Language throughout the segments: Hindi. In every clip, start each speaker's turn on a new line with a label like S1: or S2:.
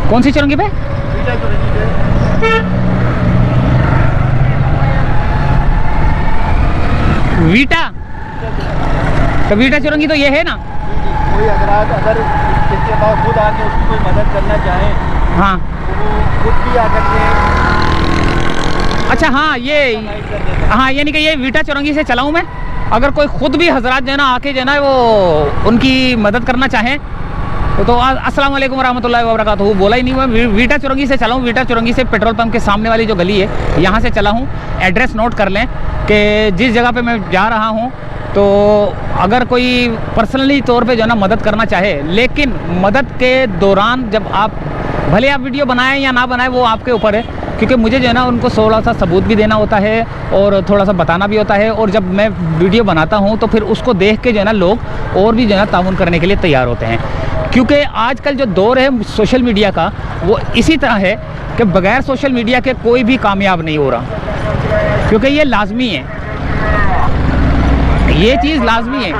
S1: कौन सी चुरंगी पे? वीटा। तो वीटा चुरंगी तो ये है ना।
S2: कोई अगर इसके बाद खुद आके उसकी कोई मदद करना चाहे,
S1: हाँ
S2: तो वो खुद भी आ सकते हैं।
S1: अच्छा हाँ यानी कि ये वीटा चुरंगी से चला हूँ मैं। अगर कोई खुद भी हजरात जो है ना आके जो है ना वो उनकी मदद करना चाहें तो अस्सलाम वालेकुम रहमतुल्लाहि व बरकातहू बोला ही नहीं। मैं वीटा चुरंगी से चला हूँ। वीटा चुरंगी से पेट्रोल पंप के सामने वाली जो गली है यहाँ से चला हूँ। एड्रेस नोट कर लें कि जिस जगह पे मैं जा रहा हूँ, तो अगर कोई पर्सनली तौर पे जो है ना मदद करना चाहे, लेकिन मदद के दौरान जब आप भले आप वीडियो बनाएं या ना बनाएं वो आपके ऊपर है, क्योंकि मुझे जो है ना उनको थोड़ा सा सबूत भी देना होता है और थोड़ा सा बताना भी होता है। और जब मैं वीडियो बनाता हूँ तो फिर उसको देख के जो है ना लोग और भी जो है ना ताउन करने के लिए तैयार होते हैं, क्योंकि आजकल जो दौर है सोशल मीडिया का वो इसी तरह है कि बगैर सोशल मीडिया के कोई भी कामयाब नहीं हो रहा, क्योंकि ये लाजमी है, ये चीज़ लाजमी है।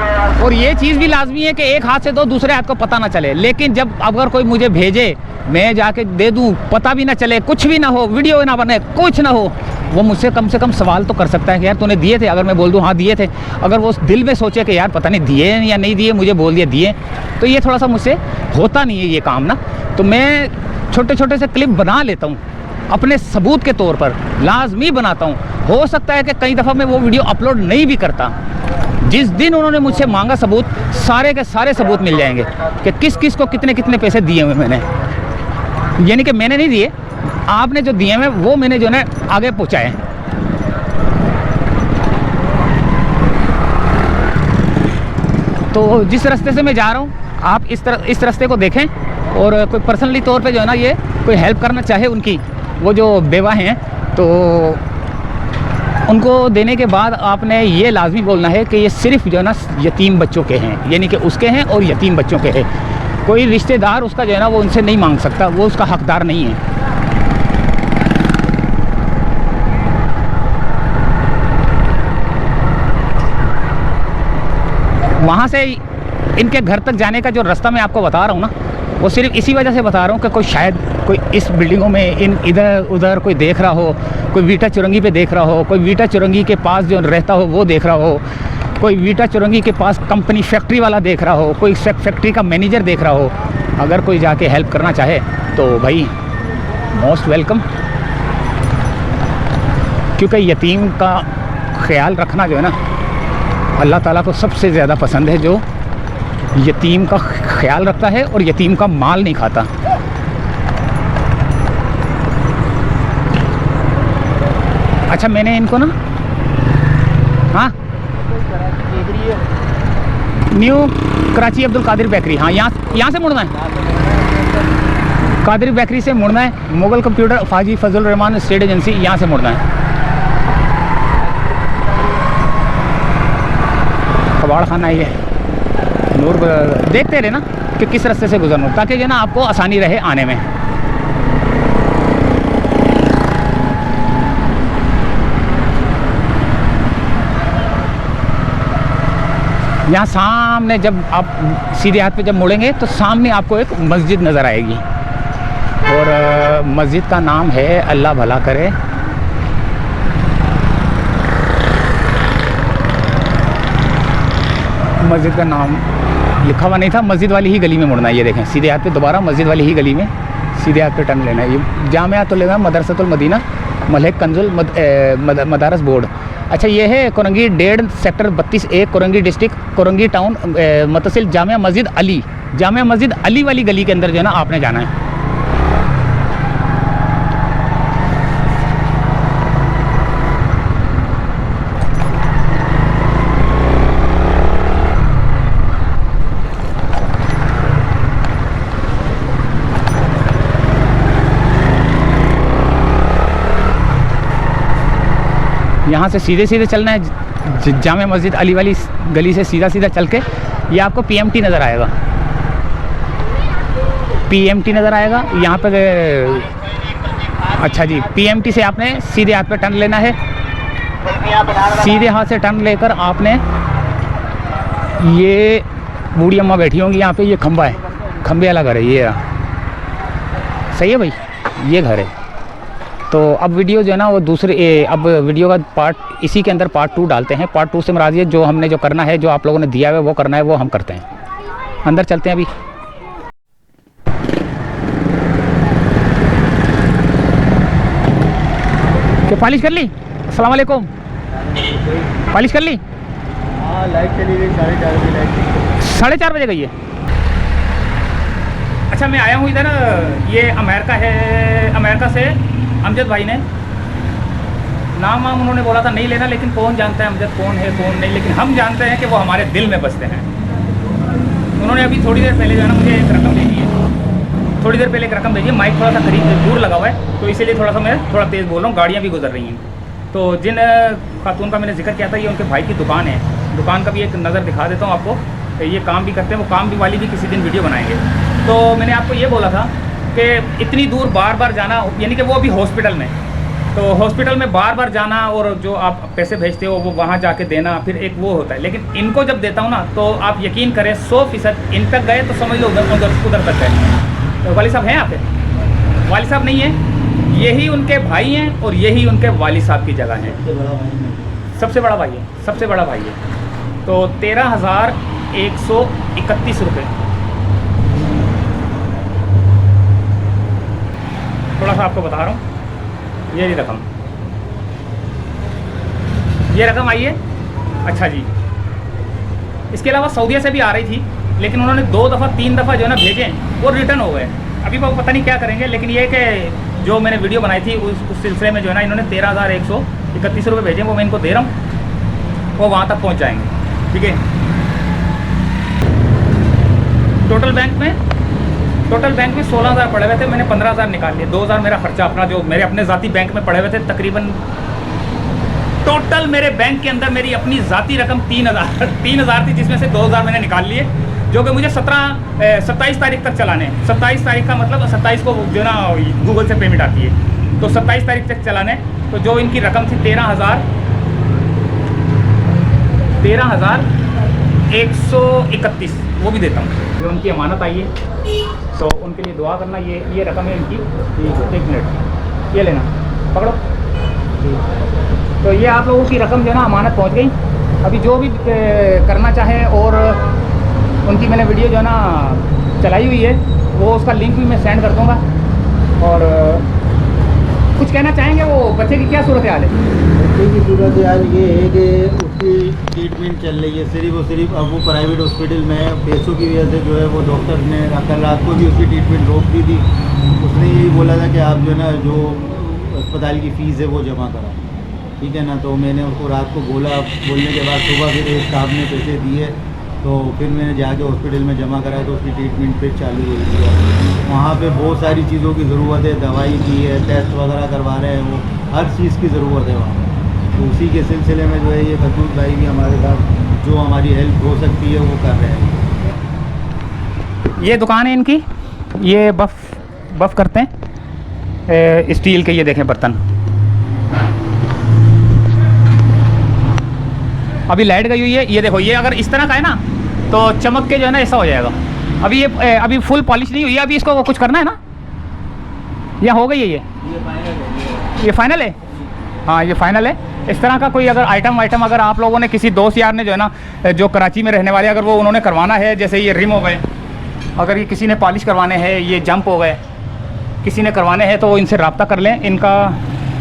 S1: और ये चीज़ भी लाजमी है कि एक हाथ से दो दूसरे हाथ को पता ना चले। लेकिन जब अगर कोई मुझे भेजे, मैं जाके दे दूं, पता भी ना चले, कुछ भी ना हो, वीडियो ना बने, कुछ ना हो, वो मुझसे कम से कम सवाल तो कर सकता है कि यार तूने दिए थे। अगर मैं बोल दूं हाँ दिए थे, अगर वो दिल में सोचे कि यार पता नहीं दिए या नहीं दिए, मुझे बोल दिया दिए, तो ये थोड़ा सा मुझसे होता नहीं है ये काम ना। तो मैं छोटे छोटे से क्लिप बना लेता हूँ अपने सबूत के तौर पर, लाजमी बनाता हूँ। हो सकता है कि कई दफ़ा मैं वो वीडियो अपलोड नहीं भी करता। जिस दिन उन्होंने मुझसे मांगा सबूत, सारे के सारे सबूत मिल जाएंगे कि किस किस को कितने कितने पैसे दिए हुए मैंने। यानी कि मैंने नहीं दिए, आपने जो दिए हैं वो मैंने जो है आगे पहुँचाए। तो जिस रास्ते से मैं जा रहा हूँ आप इस रास्ते को देखें, और कोई पर्सनली तौर पे जो है ना ये कोई हेल्प करना चाहे उनकी, वो जो बेवा हैं, तो उनको देने के बाद आपने ये लाजमी बोलना है कि ये सिर्फ जो है ना यतीम बच्चों के हैं, यानी कि उसके हैं और यतीम बच्चों के हैं। कोई रिश्तेदार उसका जो है ना वो उनसे नहीं मांग सकता, वो उसका हकदार नहीं है। वहाँ से इनके घर तक जाने का जो रास्ता मैं आपको बता रहा हूँ ना, वो सिर्फ इसी वजह से बता रहा हूँ कि कोई शायद कोई इस बिल्डिंगों में इधर उधर कोई देख रहा हो, कोई वीटा चुरंगी पे देख रहा हो, कोई वीटा चुरंगी के पास जो रहता हो वो देख रहा हो, कोई वीटा चुरंगी के पास कंपनी फैक्ट्री वाला देख रहा हो, कोई फैक्ट्री का मैनेजर देख रहा हो। अगर कोई जाके हेल्प करना चाहे तो भाई मोस्ट वेलकम, क्योंकि यतीम का ख्याल रखना जो है ना अल्लाह ताला को सबसे ज़्यादा पसंद है, जो यतीम का ख्याल रखता है और यतीम का माल नहीं खाता। अच्छा मैंने इनको ना, हाँ न्यू कराची अब्दुल कादिर बेकरी, हाँ यहाँ से मुड़ना है, कादिर बेकरी से मुड़ना है, मुगल कंप्यूटर फाजी फजल रहमान स्टेट एजेंसी, यहाँ से मुड़ना है। कबाड़ खाना ये नूर, देखते रहे ना कि किस रास्ते से गुजरना, ताकि जो ना आपको आसानी रहे आने में। यहाँ सामने जब आप सीधे हाथ पे जब मुड़ेंगे तो सामने आपको एक मस्जिद नज़र आएगी, और मस्जिद का नाम है अल्लाह भला करे, मस्जिद का नाम लिखा हुआ नहीं था। मस्जिद वाली ही गली में मुड़ना है, ये देखें सीधे हाथ पे दोबारा मस्जिद वाली ही गली में सीधे हाथ पे टर्न लेना है। ये जामिया तो लेना मदरसतुल मदीना मलक कंजुल मदारस बोर्ड। अच्छा ये है Korangi 1.5 sector 32A Korangi district Korangi town मुतसिल जामिया मस्जिद अली वाली गली के अंदर जो है ना आपने जाना है। यहाँ से सीधे सीधे चलना है, जामे मस्जिद अली वाली गली से सीधा सीधा चल के ये आपको PMT नज़र आएगा, PMT नज़र आएगा यहाँ पे। अच्छा जी, PMT से आपने सीधे हाथ पे टर्न लेना है, सीधे हाथ से टर्न लेकर आपने, ये बूढ़ी अम्मा बैठी होंगी यहाँ पे, ये खंबा है, खंबे वाला घर है ये, सही है भाई, ये घर है। तो अब वीडियो जो है ना वो अब वीडियो का पार्ट इसी के अंदर पार्ट 2 डालते हैं। पार्ट 2 से मुराद ये जो हमने जो करना है, जो आप लोगों ने दिया है वो करना है, वो हम करते हैं। अंदर चलते हैं अभी। क्या पॉलिश कर ली? अस्सलाम वालेकुम। पॉलिश कर ली?
S2: हाँ, लाइट चली गई 4:30 बजे लाइट।
S1: 4:30 बजे गई है। अच्छा, मैं आया हूँ इधर, ये अमेरिका से अमजद भाई ने नाम उन्होंने बोला था नहीं लेना, लेकिन कौन जानता है अमजद कौन है कौन नहीं, लेकिन हम जानते हैं कि वो हमारे दिल में बसते हैं। उन्होंने अभी थोड़ी देर पहले जो है ना मुझे एक रकम भेजी है, थोड़ी देर पहले एक रकम भेजी है। माइक थोड़ा सा दूर लगा हुआ है, तो इसीलिए मैं थोड़ा तेज़ बोल रहा हूँ, गाड़ियाँ भी गुजर रही हैं। तो जिन खातून का मैंने जिक्र किया था, ये उनके भाई की दुकान है। दुकान का भी एक नज़र दिखा देता हूँ आपको। ये काम भी करते हैं, वो काम भी वाली भी किसी दिन वीडियो बनाएंगे। तो मैंने आपको ये बोला था कि इतनी दूर बार बार जाना, यानी कि वो अभी हॉस्पिटल में, तो हॉस्पिटल में बार बार जाना और जो आप पैसे भेजते हो वो वहाँ जाके देना, फिर एक वो होता है। लेकिन इनको जब देता हूँ ना, तो आप यकीन करें 100% इन तक गए तो समझ लो उधर तक गए। तो वाली साहब हैं यहाँ पे? वाली साहब नहीं है, यही उनके भाई हैं और यही उनके वाली साहब की जगह है। सबसे बड़ा भाई है, सबसे बड़ा भाई है। तो 13,131 रुपये। थोड़ा सा आपको बता रहा हूँ, ये रकम, ये रकम आई है। अच्छा जी, इसके अलावा सऊदीया से भी आ रही थी, लेकिन उन्होंने 2 दफ़ा 3 दफ़ा जो है ना भेजे, वो रिटर्न हो गए। अभी वो पता नहीं क्या करेंगे, लेकिन ये कि जो मैंने वीडियो बनाई थी उस सिलसिले में जो है ना इन्होंने 13,131 रुपये भेजे, वो मैं इनको दे रहा हूँ, वो वहाँ तक पहुँच जाएंगे। ठीक है। टोटल बैंक में 16,000 पड़े हुए थे, मैंने 15,000 निकाल लिए। 2,000 मेरा खर्चा अपना जो मेरे अपने ज़ाती बैंक में पड़े हुए थे, तकरीबन टोटल मेरे बैंक के अंदर मेरी अपनी ज़ाती रकम 3,000 थी, जिसमें से 2,000 मैंने निकाल लिए, जो कि मुझे 27 तारीख तक चलाने हैं। 27 तारीख का मतलब 27 को जो ना गूगल से पेमेंट आती है, तो 27 तारीख तक चलाने। तो जो इनकी रकम थी 13,131, वो भी देता हूँ। जो उनकी अमानत आई है, तो उनके लिए दुआ करना। ये रकम है इनकी। 1 मिनट, ये लेना, पकड़ो। तो ये आप लोगों की रकम जो है ना अमानत पहुंच गई। अभी जो भी करना चाहे, और उनकी मैंने वीडियो जो है ना चलाई हुई है, वो उसका लिंक भी मैं सेंड कर दूंगा। और कुछ कहना चाहेंगे, वो बच्चे की क्या सूरत हाल है?
S2: बच्चे की सूरत हाल ये है कि उसकी ट्रीटमेंट चल रही है, सिर्फ अब वो प्राइवेट हॉस्पिटल में है। पैसों की वजह से जो है वो डॉक्टर ने कल रात को भी उसकी ट्रीटमेंट रोक दी थी। उसने यही बोला था कि आप जो है ना जो अस्पताल की फ़ीस है वो जमा करा, ठीक है ना। तो मैंने उसको रात को बोलने के बाद सुबह फिर एक साहब ने पैसे दिए, तो फिर मैंने जाके हॉस्पिटल में जमा कराया, तो उसकी ट्रीटमेंट फिर चालू हो गई है। वहाँ पे बहुत सारी चीज़ों की ज़रूरत है, दवाई की है, टेस्ट वगैरह करवा रहे हैं, वो हर चीज़ की ज़रूरत है वहाँ। तो उसी के सिलसिले में जो है ये बदूल भाई भी हमारे साथ जो हमारी हेल्प हो सकती है वो कर रहे हैं।
S1: ये दुकान है इनकी, ये बफ़ करते हैं स्टील के। ये देखें बर्तन, अभी लाइट गई हुई है। ये देखो, ये अगर इस तरह का है ना तो चमक के जो है ना ऐसा हो जाएगा। अभी फुल पॉलिश नहीं हुई है, अभी इसको कुछ करना है ना, या हो गई है? ये फाइनल है। हाँ, ये फाइनल है। इस तरह का कोई अगर आइटम अगर आप लोगों ने, किसी दोस्त यार ने जो है ना, जो कराची में रहने वाले, अगर वो उन्होंने करवाना है, जैसे ये रिम हो गए, अगर ये किसी ने पॉलिश करवाने हैं, ये जंप हो गए, किसी ने करवाने हैं, तो इनसे रब्ता कर लें। इनका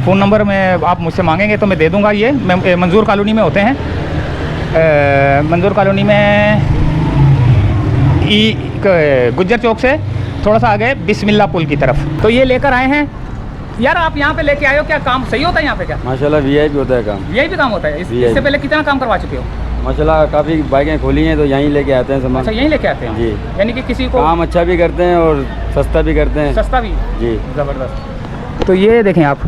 S1: फ़ोन नंबर में आप मुझसे मांगेंगे तो मैं दे दूँगा। ये मंजूर कॉलोनी में होते हैं, मंजूर कॉलोनी में गुज्जर चौक से थोड़ा सा आगे बिस्मिल्लाह पुल की तरफ। तो ये लेकर आए हैं यार। आप यहाँ पे लेके आए हो, क्या काम सही होता है यहाँ पे? क्या
S3: माशाल्लाह वीआईपी होता है काम?
S1: वीआईपी काम होता है। इससे पहले कितना काम करवा चुके हो?
S3: माशाल्लाह काफ़ी बाइकें खोली हैं, तो यहीं लेके आते हैं सामान।
S1: अच्छा, यहीं लेके आते हैं
S3: जी।
S1: यानी कि किसी को
S3: काम अच्छा भी करते हैं और सस्ता भी करते हैं।
S1: सस्ता भी
S3: जी,
S1: ज़बरदस्त। तो ये देखें आप,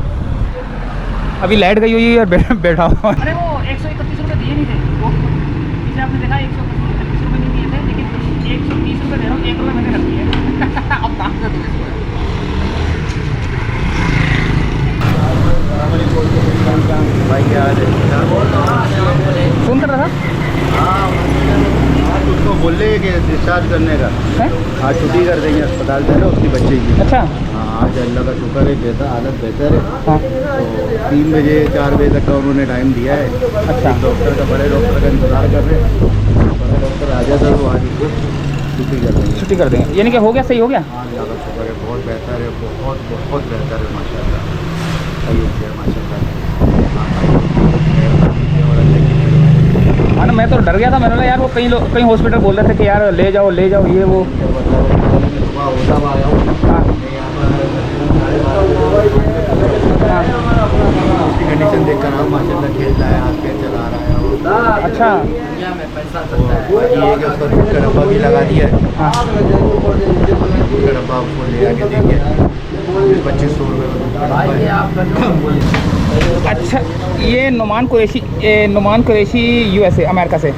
S1: अभी लाइट गई हुई है और बैठा हुआ। अरे वो 131 रुपये दिए नहीं थे, वो पीछे आपने देखा 131 रुपये नहीं दिए थे, लेकिन 130 रुपये दे रहा हूँ, 1 रुपये मैंने रख दिया है। अब काम कर दो
S2: भाई क्या हाल है?
S1: फोन कर रहा था।
S2: हाँ, आज उसको बोल रहे कि डिस्चार्ज करने का।
S1: है?
S2: हाँ, छुट्टी कर देंगे अस्पताल से ना उसकी बच्चे की।
S1: अच्छा,
S2: हाँ, आज अल्लाह का शुक्र है, बेहतर हालत बेहतर है।
S1: हाँ।
S2: तो 3 बजे 4 बजे तक का उन्होंने टाइम दिया है।
S1: अच्छा।
S2: डॉक्टर का, बड़े डॉक्टर का इंतज़ार कर रहे हैं। बड़ा डॉक्टर आ जाता तो आज उसको छुट्टी कर देंगे।
S1: छुट्टी कर देंगे, यानी कि हो गया, सही हो गया।
S2: हाँ, अल्लाह का शुक्र है, बहुत बेहतर है, बहुत बहुत बेहतर है माशाल्लाह। सही हो गया माशाल्लाह। और अल्लाह की मेहरबानी।
S1: हाँ ना, मैं तो डर गया था, मैंने बोला यार वो कई हॉस्पिटल बोल रहे थे कि यार ले जाओ ये वो।
S2: सुबह होता हुआ आया हूँ।
S1: हाँ।
S2: मैं यहाँ पर उसकी कंडीशन देख कर आऊँ, माशाल्लाह खेल रहा है, हाथ पैर चला रहा है।
S1: अच्छा।
S2: बाकी ये कि उसका दूध का डब्बा भी लगा दिया है।
S1: हाँ।
S2: दूध का डब्बा आपको ले आके देंगे, 2500 रुपये का दूध का डब्बा है।
S1: अच्छा, ये नुमान कुरैशी USA अमेरिका से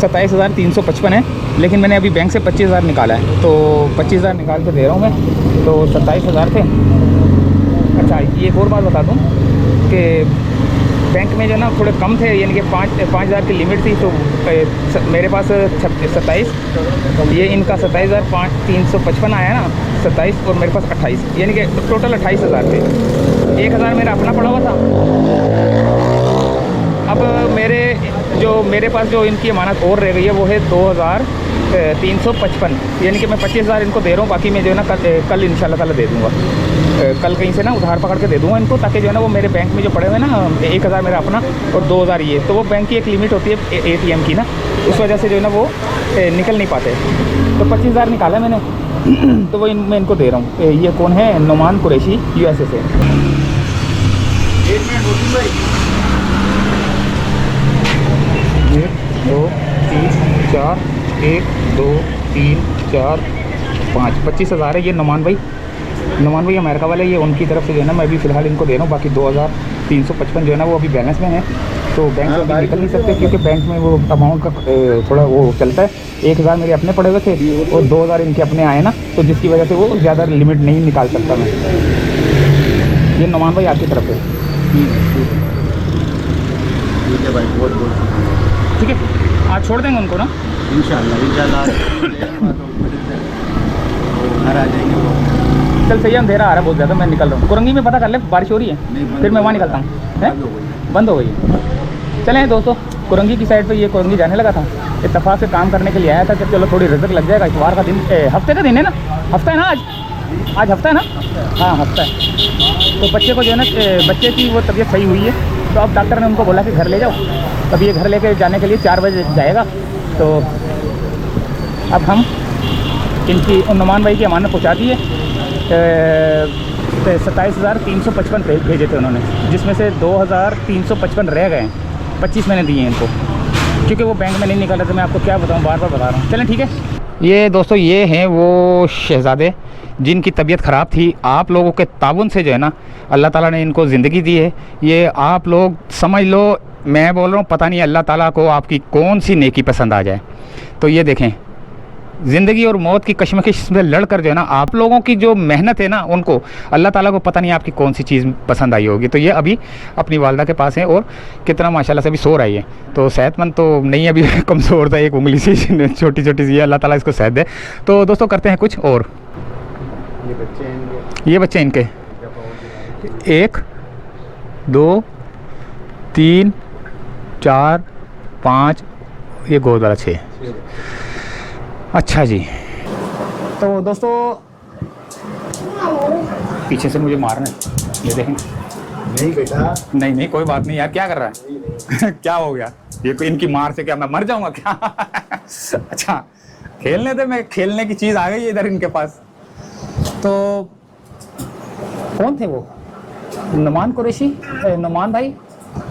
S1: 27,355 है, लेकिन मैंने अभी बैंक से 25,000 निकाला है, तो 25,000 निकाल के दे रहा हूँ मैं, तो 27,000 थे। अच्छा, ये एक और बात बता दूँ कि बैंक में जो ना थोड़े कम थे, यानी कि 5,000 की लिमिट थी, तो मेरे पास 27, ये इनका 27,355 आया ना, 27 और मेरे पास 28, यानी कि टोटल 28,000 थे। 1,000 मेरा अपना पड़ा हुआ था। अब मेरे पास जो इनकी अमानत और रह गई है वो है 2,355, यानी कि मैं 25,000 इनको दे रहा हूँ। बाकी मैं जो है ना कल इंशाल्लाह ताला दे दूँगा, कल कहीं से ना उधार पकड़ के दे दूँगा इनको, ताकि जो है ना वो मेरे बैंक में जो पड़े हुए ना 1,000 मेरा अपना और 2,000 ये, तो वो बैंक की एक लिमिट होती है ATM की ना, उस वजह से जो है ना वो निकल नहीं पाते। तो 25,000 निकाला मैंने तो वो मैं इनको दे रहा हूँ। ये कौन है? नुमान कुरैशी USA से।
S2: 1 मिनट होती भाई।
S1: 1 2 3 4 1 2 3 4 5 25,000 है। ये नुमान भाई अमेरिका वाले, ये उनकी तरफ से जो है ना मैं अभी फ़िलहाल इनको दे रहा हूँ। बाकी 2,355 जो है ना वो अभी बैलेंस में है, तो बैंक से अभी निकल नहीं सकते, क्योंकि बैंक में वो अमाउंट का थोड़ा वो चलता है। 1,000 मेरे अपने पड़े हुए थे और 2,000 इनके अपने आए ना, तो जिसकी वजह से वो ज़्यादा लिमिट नहीं निकाल सकता मैं। ये नुमान भाई आपकी तरफ है।
S2: ठीक है भाई, बहुत बहुत
S1: ठीक है, आज छोड़ देंगे उनको ना
S2: इंशाल्लाह घर आ जाएंगे वो।
S1: चल सही है, अंधेरा आ रहा है बहुत ज़्यादा, मैं निकल रहा हूँ। कुरंगी में पता कर ले, बारिश हो रही है, फिर मैं वहाँ निकलता हूँ। बंद हो गई। चलें दोस्तों, कुरंगी की साइड पे ये कुरंगी जाने लगा था, इत्तेफाक से काम करने के लिए आया था कि चलो थोड़ी रिजल्ट लग जाएगा। इतवार का दिन, हफ्ते का दिन है ना, हफ्ता है ना आज हफ्ता है ना, हाँ हफ्ता है। तो बच्चे को जो है ना, बच्चे की वो तबीयत सही हुई है, तो अब डॉक्टर ने उनको बोला कि घर ले जाओ। अब ये घर लेके जाने के लिए 4 बजे जाएगा, तो अब हम इनकी नुमान भाई की अमानत पहुँचा दी है। 27,355 भेजे थे उन्होंने, जिसमें से 2,355 रह गए हैं। 25 मैंने दिए हैं इनको, क्योंकि वो बैंक में नहीं निकल रहे थे। मैं आपको क्या बताऊँ, बार बार बता रहा हूँ। चलें ठीक है। ये दोस्तों, ये हैं वो शहज़ादे जिनकी तबीयत ख़राब थी। आप लोगों के ताउन से जो है ना अल्लाह ताला ने इनको ज़िंदगी दी है। ये आप लोग समझ लो, मैं बोल रहा हूँ, पता नहीं अल्लाह ताला को आपकी कौन सी नेकी पसंद आ जाए। तो ये देखें, ज़िंदगी और मौत की कश्मकश से लड़कर जो है ना, आप लोगों की जो मेहनत है ना, उनको अल्लाह ताला को पता नहीं आपकी कौन सी चीज़ पसंद आई होगी। तो ये अभी अपनी वालदा के पास है और कितना माशाल्लाह से अभी सो रही है। तो सेहतमंद तो नहीं, अभी कमज़ोर था, एक उंगली सी छोटी छोटी सी, अल्लाह ताला इसको सेहत दे। तो दोस्तों करते हैं कुछ और। ये बच्चे इनके 1 2 3 4 5, ये गोद वाला 6। अच्छा जी, तो दोस्तों पीछे से मुझे मारना है, ये देखें।
S2: नहीं बेटा,
S1: नहीं कोई बात नहीं यार, क्या कर रहा है क्या हो गया? ये कोई इनकी मार से क्या मैं मर जाऊंगा क्या? अच्छा, खेलने दे, मैं खेलने की चीज़ आ गई है इधर इनके पास। तो कौन थे वो? नुमान कुरैशी, नुमान भाई,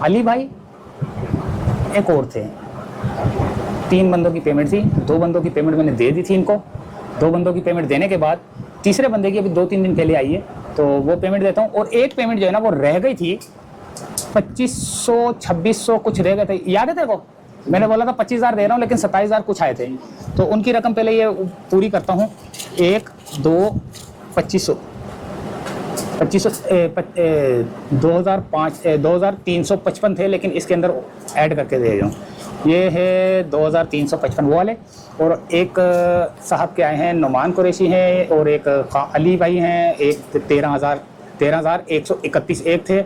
S1: अली भाई, एक और थे। 3 बंदों की पेमेंट थी, 2 बंदों की पेमेंट मैंने दे दी थी इनको। 2 बंदों की पेमेंट देने के बाद तीसरे बंदे की अभी 2-3 दिन पहले आई है, तो वो पेमेंट देता हूँ। और एक पेमेंट जो है ना वो रह गई थी, 2500-2600 कुछ रह गए थे, याद है तेरे को? मैंने बोला था 25,000 दे रहा हूँ, लेकिन 27,000 कुछ आए थे। तो उनकी रकम पहले ये पूरी करता हूँ। 1 2 2500, 2355 थे, लेकिन इसके अंदर ऐड करके दे रहा हूँ। ये है 2355 वो वाले। और एक साहब के आए हैं, नुमान कुरैशी हैं, और एक अली भाई हैं। एक 13,131 एक थे,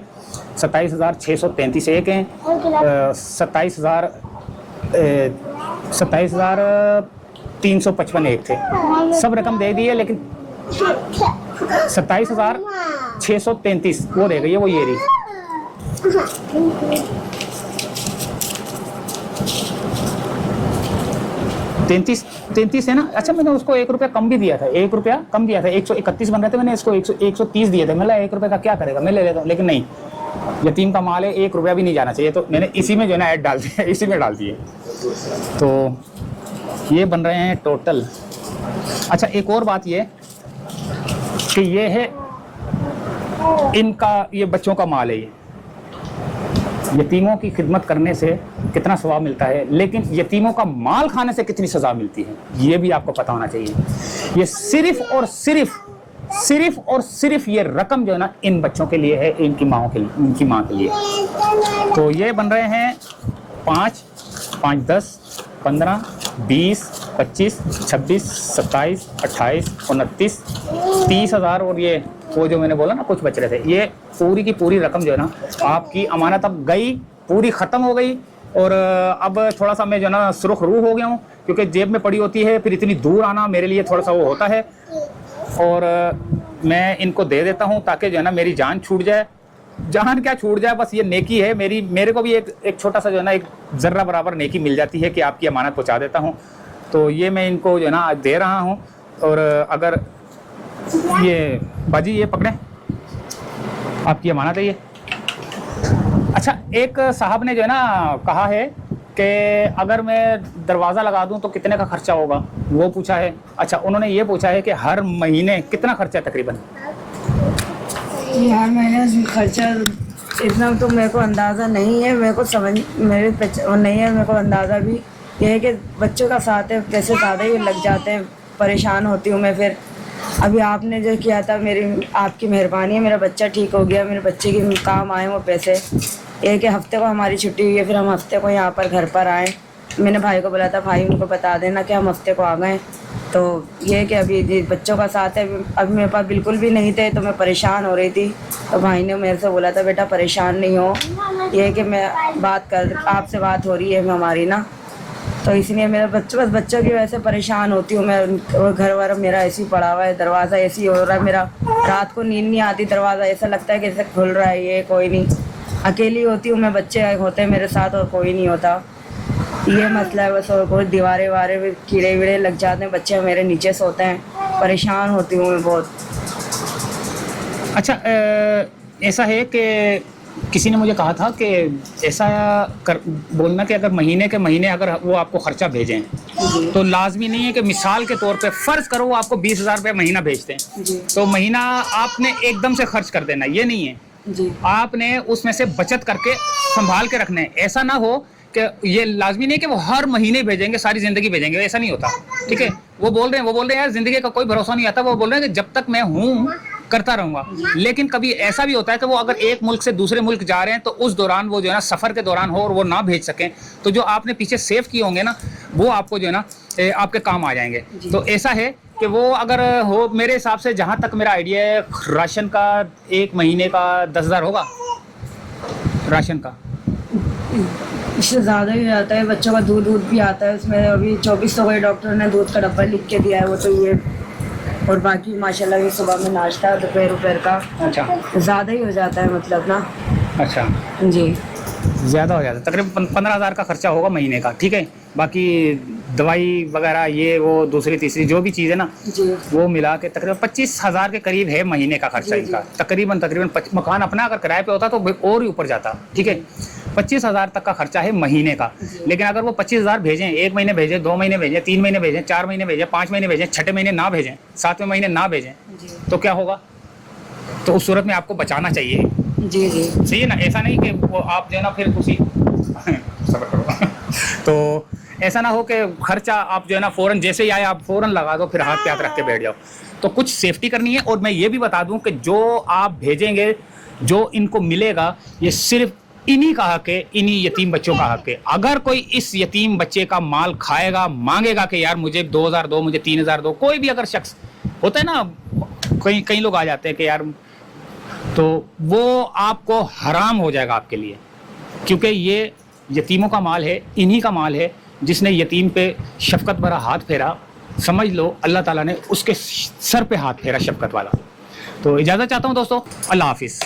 S1: 27,633 एक हैं, 27,355 एक थे। सब रकम दे दी है, लेकिन 27,633 वो रह गई है, वो ये रही। 33 है ना। अच्छा, मैंने उसको 1 रुपया कम भी दिया था, 1 रुपया कम दिया था, 131 बन रहे थे, मैंने इसको 130 दिए थे। मतलब 1 रुपये का क्या करेगा, मैं ले लेता हूँ। लेकिन नहीं, यतीम का माल है, 1 रुपया भी नहीं जाना चाहिए। तो मैंने इसी में जो है ना ऐड डाल दिया, इसी में डाल दिए। तो ये बन रहे हैं टोटल। अच्छा, एक और बात ये कि ये है इनका, ये बच्चों का माल है। ये यतीमों की खिदमत करने से कितना सवाब मिलता है, लेकिन यतीमों का माल खाने से कितनी सज़ा मिलती है, ये भी आपको पता होना चाहिए। ये सिर्फ और सिर्फ ये रकम जो है ना इन बच्चों के लिए है, इनकी माँ के लिए। तो ये बन रहे हैं 5, 10, 15, 20, 25, 26, 27, 28, 29, 30,000। और ये वो जो मैंने बोला ना कुछ बच रहे थे, ये पूरी की पूरी रकम जो है ना आपकी अमानत अब गई, पूरी ख़त्म हो गई। और अब थोड़ा सा मैं जो है ना सुर्ख रूह हो गया हूँ, क्योंकि जेब में पड़ी होती है, फिर इतनी दूर आना मेरे लिए थोड़ा सा वो होता है। और मैं इनको दे देता हूँ ताकि जो है ना मेरी जान छूट जाए। जान क्या छूट जाए, बस ये नेकी है मेरे को भी एक छोटा सा जो है ना एक ज़र्रा बराबर नेकी मिल जाती है कि आपकी अमानत पहुँचा देता हूँ। तो ये मैं इनको जो है ना दे रहा हूँ। और अगर ये बाजी ये पकड़ें, आपकी अमानत है ये। अच्छा, एक साहब ने जो है ना कहा है कि अगर मैं दरवाज़ा लगा दूं तो कितने का खर्चा होगा, वो पूछा है। अच्छा, उन्होंने ये पूछा है कि हर महीने कितना खर्चा है तकरीबन?
S4: हर महीने खर्चा इतना तो मेरे को अंदाज़ा नहीं है, मेरे को समझ मेरे नहीं है, मेरे को अंदाज़ा भी ये है कि बच्चों का साथ है, पैसे ज़्यादा ही लग जाते हैं, परेशान होती हूँ मैं। फिर अभी आपने जो किया था, मेरी आपकी मेहरबानी है, मेरा बच्चा ठीक हो गया, मेरे बच्चे के काम आए वो पैसे। एक हफ्ते को हमारी छुट्टी हुई है, फिर हम हफ्ते को यहाँ पर घर पर आए। मैंने भाई को बोला था, भाई उनको बता देना कि हम हफ्ते को आ गए। तो ये कि अभी बच्चों का साथ है, अभी मेरे पास बिल्कुल भी नहीं थे, तो मैं परेशान हो रही थी। तो भाई ने मेरे से बोला था, बेटा परेशान नहीं हो, ये कि मैं आपसे बात हो रही है हमारी ना, तो इसलिए मेरा बस बच्चों की वजह से परेशान होती हूँ मैं। घर वाला मेरा ऐसे ही पड़ा हुआ है, दरवाज़ा ऐसे ही हो रहा है मेरा, रात को नींद नहीं आती, दरवाज़ा ऐसा लगता है कि जैसे खुल रहा है, ये कोई नहीं। अकेली होती हूँ मैं, बच्चे होते हैं मेरे साथ और कोई नहीं होता, ये मसला है बस। और कोई दीवारें वारे कीड़े वीड़े लग जाते हैं, बच्चे मेरे नीचे सोते हैं, परेशान होती हूँ मैं बहुत।
S1: अच्छा, ऐसा है कि किसी ने मुझे कहा था कि ऐसा बोलना कि अगर महीने के महीने अगर वो आपको खर्चा भेजें तो लाजमी नहीं है कि मिसाल के तौर पे फ़र्ज़ करो वो आपको 20,000 रुपये महीना भेजते हैं तो महीना आपने एकदम से खर्च कर देना, ये नहीं है
S4: जी।
S1: आपने उसमें से बचत करके संभाल के रखना है। ऐसा ना हो कि ये लाजमी नहीं है कि वो हर महीने भेजेंगे, सारी ज़िंदगी भेजेंगे, ऐसा नहीं होता। ठीक है, वो बोल रहे हैं यार ज़िंदगी का कोई भरोसा नहीं आता, वो बोल रहे हैं कि जब तक मैं हूँ करता रहूँगा। लेकिन कभी ऐसा भी होता है कि वो अगर एक मुल्क से दूसरे मुल्क जा रहे हैं तो उस दौरान वो जो है ना सफ़र के दौरान हो और वो ना भेज सकें, तो जो आपने पीछे सेव किए होंगे ना वो आपको जो है ना आपके काम आ जाएंगे। तो ऐसा है कि वो अगर हो, मेरे हिसाब से जहाँ तक मेरा आइडिया है, राशन का एक महीने का 10,000 होगा राशन का,
S4: इससे ज़्यादा ही आता है। बच्चों का दूध भी आता है उसमें, अभी 2400 का डॉक्टर ने दूध का डब्बा लिख के दिया है, वो तो ये। और बाकी माशाल्लाह ये सुबह में नाश्ता दोपहर का।
S1: अच्छा,
S4: ज़्यादा ही हो जाता है मतलब ना।
S1: अच्छा
S4: जी,
S1: ज़्यादा हो जाता है, तकरीबन 15,000 का खर्चा होगा महीने का। ठीक है, बाकी दवाई वगैरह ये वो दूसरी तीसरी जो भी चीज़ है ना
S4: जी,
S1: वो मिला के तकरीबन 25,000 के करीब है महीने का खर्चा
S4: जी,
S1: इनका। तकरीबन मकान अपना अगर किराए पे होता तो और ही ऊपर जाता। ठीक है, 25,000 तक का खर्चा है महीने का। लेकिन अगर वो 25,000 भेजें, 1 महीने भेजें, 2 महीने भेजें, 3 महीने भेजें, 4 महीने भेजें, 5 महीने भेजें, 6ठे महीने ना भेजें, 7वें महीने ना भेजें, तो क्या होगा? तो उस सूरत में आपको बचाना चाहिए।
S4: जी जी,
S1: सही है ना? ऐसा नहीं कि वो आप जो है ना फिर उसी सब्र करो तो ऐसा ना हो कि खर्चा आप जो है ना फ़ौरन जैसे ही आए आप फ़ौरन लगा दो, फिर हाथ पे हाथ रख के बैठ जाओ। तो कुछ सेफ्टी करनी है। और मैं ये भी बता दूं कि जो आप भेजेंगे, जो इनको मिलेगा, ये सिर्फ इन्हीं का हक है, इन्हीं यतीम बच्चों का हक है। अगर कोई इस यतीम बच्चे का माल खाएगा, मांगेगा कि यार मुझे 2000 दो, मुझे 3000 दो, कोई भी अगर शख्स होता है ना, कई लोग आ जाते हैं कि यार, तो वो आपको हराम हो जाएगा आपके लिए, क्योंकि ये यतीमों का माल है, इन्हीं का माल है। जिसने यतीम पे शफकत भरा हाथ फेरा, समझ लो अल्लाह ताला ने उसके सर पे हाथ फेरा शफकत वाला। तो इजाज़त चाहता हूँ दोस्तों, अल्लाह हाफिज़।